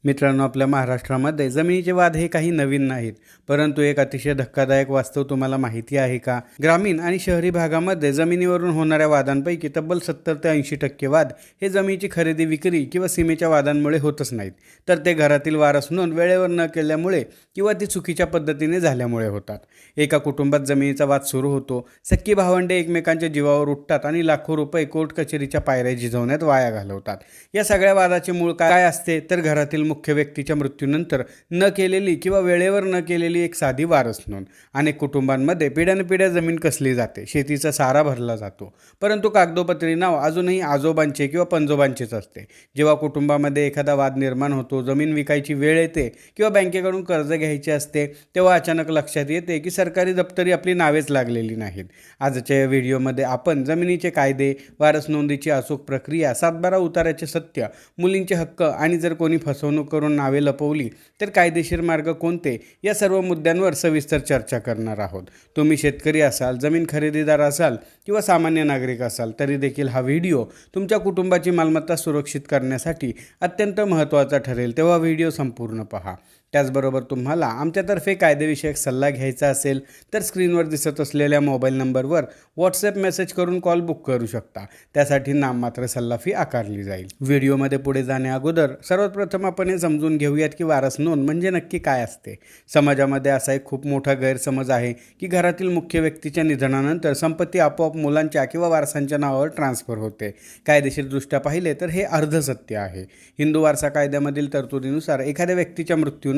मित्रांनो, आपल्या महाराष्ट्रामध्ये जमिनीचे वाद हे काही नवीन नाहीत, परंतु एक अतिशय धक्कादायक वास्तव तुम्हाला माहिती आहे का? ग्रामीण आणि शहरी भागामध्ये जमिनीवरून होणाऱ्या वादांपैकी तब्बल 70 ते 80% वाद हे जमिनीची खरेदी विक्री किंवा सीमेच्या वादांमुळे होतच नाहीत, तर ते घरातील वारस नोंद वेळेवर न केल्यामुळे किंवा ती चुकीच्या पद्धतीने झाल्यामुळे होतात. एका कुटुंबात जमिनीचा वाद सुरू होतो, सख्खी भावंडे एकमेकांच्या जीवावर उठतात आणि लाखो रुपये कोर्ट कचेरीच्या पायऱ्या झिजवण्यात वाया घालवतात. या सगळ्या वादाचे मूळ काय असते? तर घरातील मुख्य व्यक्तीच्या मृत्यूनंतर न केलेली किंवा वेळेवर न केलेली एक साधी वारस नोंद. अनेक कुटुंबांमध्ये पिढ्यानपिढ्या जमीन कसली जाते, शेतीचा सारा भरला जातो, परंतु कागदोपत्री नाव अजूनही आजोबांचे किंवा पणजोबांचेच असते. जेव्हा कुटुंबामध्ये एखादा वाद निर्माण होतो, जमीन विकायची वेळ येते किंवा बँकेकडून कर्ज घ्यायचे असते, तेव्हा अचानक लक्षात येते की सरकारी दप्तरी आपली नावेच लागलेली नाहीत. आजच्या या व्हिडिओमध्ये आपण जमिनीचे कायदे, वारस नोंदीची अचूक प्रक्रिया, 7/12 उतार्याचे सत्य, मुलींचे हक्क आणि जर कोणी फसवणूक करून नावे लपवली तर कायदेशीर मार्ग कोणते, या सर्व मुद्द्यांवर सविस्तर चर्चा करणार आहोत. तुम्ही शेतकरी असाल, जमीन खरेदीदार असाल किंवा सामान्य नागरिक असाल तरी देखील हा व्हिडिओ तुमच्या कुटुंबाची मालमत्ता सुरक्षित करण्यासाठी अत्यंत महत्त्वाचा ठरेल, तेव्हा व्हिडिओ संपूर्ण पहा. त्याचबरोबर तुम्हाला आमच्यातर्फे कायदेविषयक सल्ला घ्यायचा असेल तर स्क्रीनवर दिसत असलेल्या मोबाईल नंबरवर व्हॉट्सॲप मेसेज करून कॉल बुक करू शकता. त्यासाठी नाममात्र सल्ला फी आकारली जाईल. व्हिडिओमध्ये पुढे जाण्या अगोदर सर्वात प्रथम आपण हे समजून घेऊयात की वारस नोंद म्हणजे नक्की काय असते. समाजामध्ये असा एक खूप मोठा गैरसमज आहे की घरातील मुख्य व्यक्तीच्या निधनानंतर संपत्ती आपोआप मुलांच्या किंवा वारसांच्या नावावर ट्रान्सफर होते. कायदेशीरदृष्ट्या पाहिले तर हे अर्धसत्य आहे. हिंदू वारसा कायद्यामधील तरतुदीनुसार एखाद्या व्यक्तीच्या मृत्यूनंतर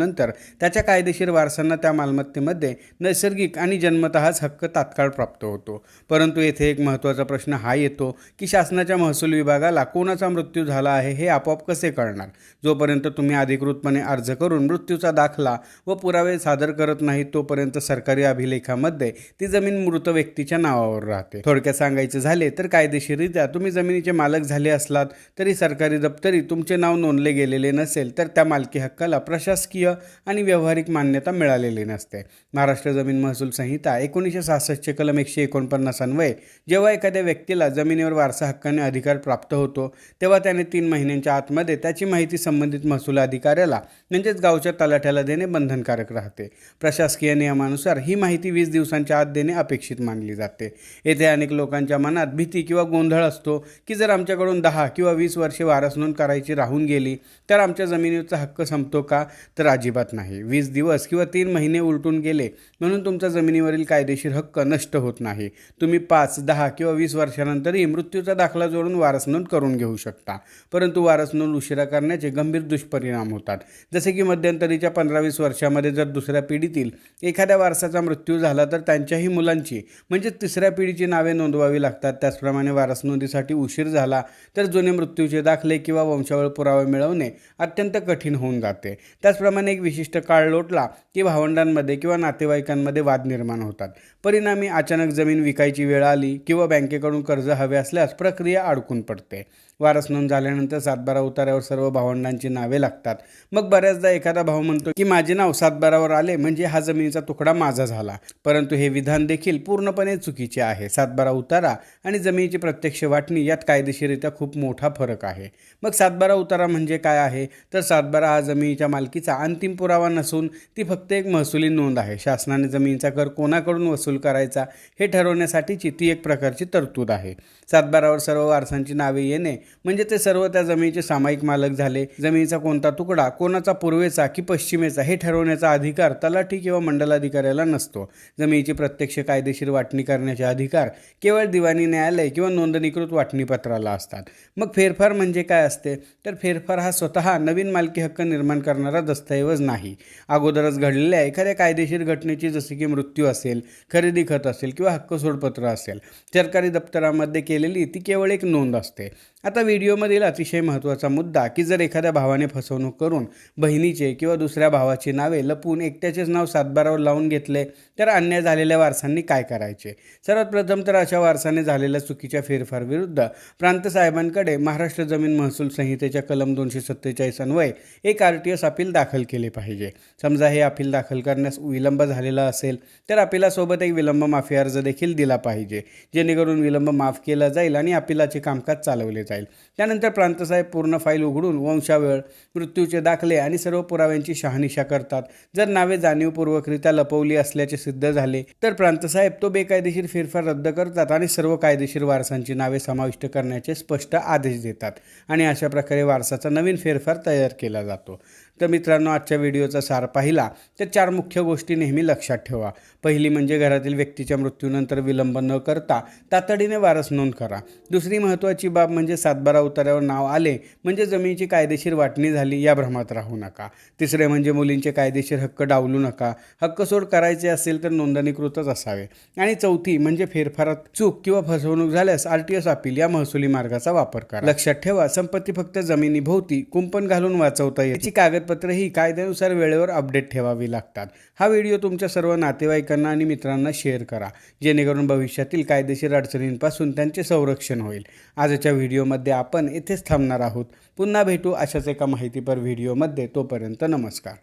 त्याच्या कायदेशीर वारसांना त्या मालमत्तेमध्ये नैसर्गिक आणि जन्मतःच हक्क तात्काळ प्राप्त होतो. परंतु येथे एक महत्त्वाचा प्रश्न हा येतो की शासनाच्या महसूल विभागाला कोणाचा मृत्यू झाला आहे हे आपोआप कसे कळणार? जोपर्यंत तुम्ही अधिकृतपणे अर्ज करून मृत्यूचा दाखला व पुरावे सादर करत नाही तोपर्यंत सरकारी अभिलेखामध्ये ती जमीन मृत व्यक्तीच्या नावावर राहते. थोडक्यात सांगायचे झाले तर कायदेशीररित्या तुम्ही जमिनीचे मालक झाले असलात तरी सरकारी दप्तरी तुमचे नाव नोंदले गेलेले नसेल तर त्या मालकी हक्काला प्रशासकीय आणि व्यावहारिक मान्यता मिळालेली नसते. महाराष्ट्र जमीन महसूल संहिता 1966 कलम 149 अन्वये जेव्हा एखाद्या व्यक्तीला जमिनीवर वारसा हक्काने अधिकार प्राप्त होतो तेव्हा त्याने 3 महिन्यांच्या आतमध्ये त्याची माहिती संबंधित महसूल अधिकाऱ्याला म्हणजेच गावच्या तलाठ्याला देणे बंधनकारक राहते. प्रशासकीय नियमानुसार ही माहिती 20 दिवसांच्या आत देणे अपेक्षित मानली जाते. येथे अनेक लोकांच्या मनात भीती किंवा गोंधळ असतो की जर आमच्याकडून 10 किंवा 20 वर्षे वारस नोंद करायची राहून गेली तर आमच्या जमिनीचा हक्क संपतो का? तर अजिबात नाही. 20 दिवस किंवा 3 महिने उलटून गेले म्हणून तुमच्या जमिनीवरील कायदेशीर हक्क नष्ट होत नाही. तुम्ही 5, 10 किंवा 20 वर्षानंतरही मृत्यूचा दाखला जोडून वारस नोंद करून घेऊ शकता. परंतु वारस नोंद उशिरा करण्याचे गंभीर दुष्परिणाम होतात. जसे की मध्यंतरीच्या 15-20 वर्षामध्ये जर दुसऱ्या पिढीतील एखाद्या वारसाचा मृत्यू झाला तर त्यांच्याही मुलांची म्हणजे तिसऱ्या पिढीची नावे नोंदवावी लागतात. त्याचप्रमाणे वारस नोंदीसाठी उशीर झाला तर जुने मृत्यूचे दाखले किंवा वंशावळ पुरावे मिळवणे अत्यंत कठीण होऊन जाते. त्याचप्रमाणे एक विशिष्ट काळ लोटला की भावंडांमध्ये किंवा नातेवाईकांमध्ये वाद निर्माण होतात. परिणामी अचानक जमीन विकायची वेळ आली किंवा बँकेकडून कर्ज हवे असल्यास प्रक्रिया अडकून पडते. वारस नोंद झाल्यानंतर 7/12 उतार्यावर सर्व भावंडांची नावे लागतात. मग बऱ्याचदा एखादा भाऊ म्हणतो की माझे नाव 7/12वर आले म्हणजे हा जमिनीचा तुकडा माझा झाला. परंतु हे विधान देखील पूर्णपणे चुकीचे आहे. 7/12 उतारा आणि जमिनीची प्रत्यक्ष वाटणी यात कायदेशीररित्या खूप मोठा फरक आहे. मग 7/12 उतारा म्हणजे काय आहे? तर 7/12 हा जमिनीच्या मालकीचा अंतिम पुरावा नसून ती फक्त एक महसुली नोंद आहे. शासनाने जमिनीचा कर कोणाकडून वसूल करायचा हे ठरवण्यासाठीची ती एक प्रकारची तरतूद आहे. 7/12वर सर्व वारसांची नावे येणे म्हणजे ते सर्व त्या जमिनीचे सामायिक मालक झाले. जमिनीचा कोणता तुकडा कोणाचा पूर्वेचा की पश्चिमेचा हे ठरवण्याचा अधिकार तलाठी किंवा मंडलाधिकाऱ्याला नसतो. जमिनीची प्रत्यक्ष कायदेशीर वाटणी करण्याचे अधिकार केवळ दिवाणी न्यायालय किंवा नोंदणीकृत वाटणीपत्राला असतात. मग फेरफार म्हणजे काय असते? तर फेरफार हा स्वतः नवीन मालकी हक्क निर्माण करणारा दस्तऐवज नाही. अगोदरच घडलेल्या एखाद्या कायदेशीर घटनेची जसे की मृत्यू असेल, खरेदी खत असेल किंवा हक्क सोडपत्र असेल, सरकारी दप्तरामध्ये केलेली ती केवळ एक नोंद असते. आता व्हिडिओमधील अतिशय महत्त्वाचा मुद्दा की जर एखाद्या भावाने फसवणूक करून बहिणीचे किंवा दुसऱ्या भावाची नावे लपवून एकट्याचेच नाव 7/12वर लावून घेतले तर अन्याय झालेल्या वारसांनी काय करायचे? सर्वात प्रथम तर अशा वारसाने झालेल्या चुकीच्या फेरफार विरुद्ध प्रांत साहेबांकडे महाराष्ट्र जमीन महसूल संहितेच्या कलम 247 अन्वये एक RTS अपील दाखल केले पाहिजे. समजा हे अपील दाखल करण्यास विलंब झालेला असेल तर अपिलासोबत एक विलंब माफी अर्ज देखील दिला पाहिजे, जेणेकरून विलंब माफ केला जाईल आणि अपिलाचे कामकाज चालवले जाईल। त्यानंतर प्रांतसाहेब पूर्ण फाईल उघडून वंशावळ, मृत्यूचे दाखले आणि सर्व पुराव्यांची शहानिशा करतात। जर नावे जाणीवपूर्वकरित्या लपवली असल्याचे सिद्ध झाले तर प्रांतसाहेब तो बेकायदेशीर फेरफार रद्द करतात आणि सर्व कायदेशीर वारसांची नावे समाविष्ट करण्याचे स्पष्ट आदेश देतात आणि अशा प्रकारे वारसाचा नवीन फेरफार तयार केला जातो। तर मित्रांनो, आजच्या व्हिडिओचा सार पाहिला तर 4 मुख्य गोष्टी नेहमी लक्षात ठेवा। पहिली म्हणजे घरातील व्यक्तीच्या मृत्यूनंतर विलंब न करता तातडीने वारस नोंद करा। दुसरी महत्त्वाची बाब म्हणजे सातबारा उतार्यावर नाव आले म्हणजे जमिनीची कायदेशीर वाटणी झाली या भ्रमात राहू नका। तिसरे म्हणजे मुलींचे कायदेशीर हक्क डावलू नका। हक्कसोड करायचे असेल तर नोंदणीकृतच असावे। आणि चौथी म्हणजे फेरफारात चूक किंवा फसवणूक झाल्यास RTS अपील या महसुली मार्गाचा वापर करा। लक्षात ठेवा, संपत्ती फक्त जमिनीभोवती कुंपण घालून वाचवता येते। याची कागदपत्रे ही कायद्यानुसार वेळेवर अपडेट ठेवावी लागतात। हा व्हिडिओ तुमच्या सर्व नातेवाईकांना आणि मित्रांना शेअर करा, जेणेकरून भविष्यातील कायदेशीर अडचणींपासून त्यांचे संरक्षण होईल। आजच्या व्हिडिओमध्ये आपण इथेच थांबणार आहोत। पुन्हा भेटू अशाच एका माहितीपर व्हिडिओमध्ये। तोपर्यंत नमस्कार।